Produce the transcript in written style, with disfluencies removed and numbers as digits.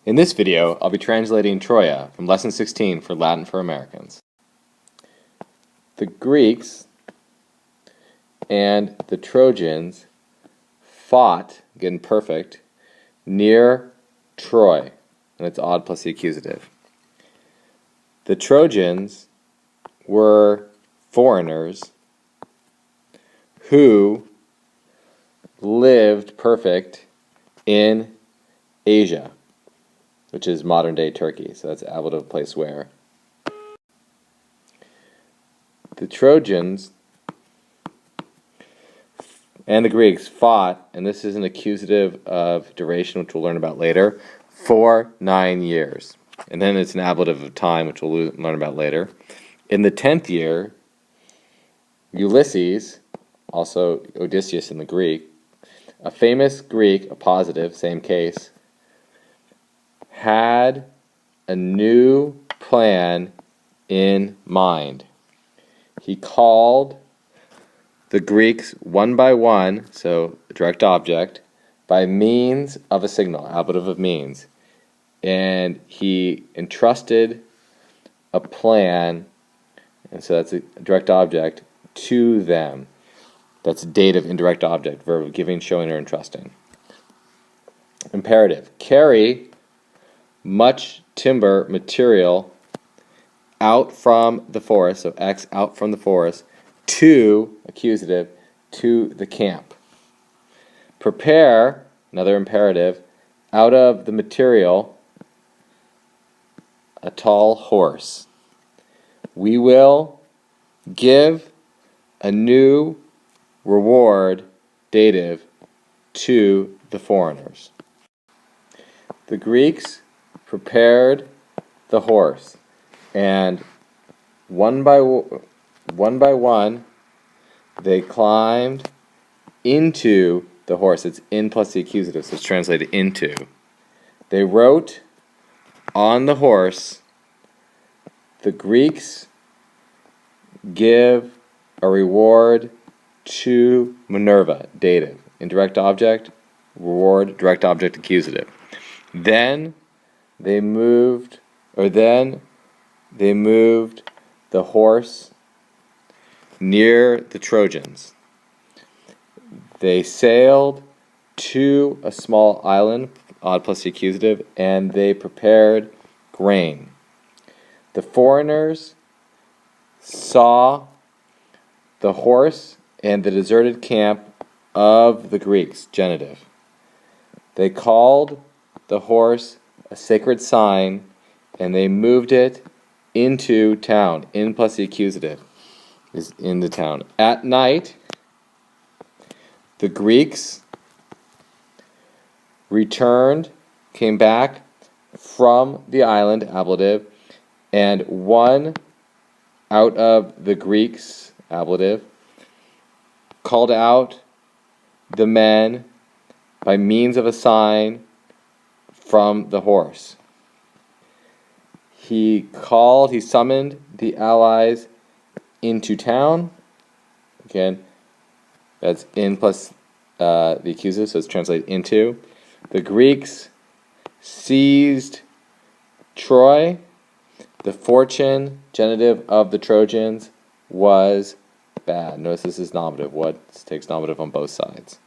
In this video, I'll be translating Troia from Lesson 16 for Latin for Americans. The Greeks and the Trojans fought, again perfect, near Troy, and it's odd plus the accusative. The Trojans were foreigners who lived perfect in Asia, which is modern-day Turkey, so that's ablative place where. The Trojans and the Greeks fought, and this is an accusative of duration, which we'll learn about later, for 9 years. And then it's an ablative of time, which we'll learn about later. In the 10th year, Ulysses, also Odysseus in the Greek, a famous Greek, a positive, same case, had a new plan in mind. He called the Greeks one by one, so direct object, by means of a signal, ablative of means. And he entrusted a plan, and so that's a direct object, to them. That's dative, indirect object, verb of giving, showing, or entrusting. Imperative. Carry much timber material out from the forest, so X out from the forest, to, accusative, to the camp. Prepare, another imperative, out of the material, a tall horse. We will give a new reward, dative, to the foreigners. The Greeks prepared the horse, and one by one they climbed into the horse. It's in plus the accusative, so it's translated into. They wrote on the horse, the Greeks give a reward to Minerva, dative, indirect object, reward, direct object, accusative. Then they moved the horse near the Trojans. They sailed to a small island, odd plus the accusative, and they prepared grain. The foreigners saw the horse and the deserted camp of the Greeks, genitive. They called the horse a sacred sign, and they moved it into town. In plus the accusative is in the town. At night, the Greeks returned, came back from the island, ablative, and one out of the Greeks, ablative, called out the men by means of a sign from the horse. He summoned the allies into town. Again, that's in plus the accusative, so it's translated into. The Greeks seized Troy. The fortune, genitive, of the Trojans was bad. Notice this is nominative. What takes nominative on both sides.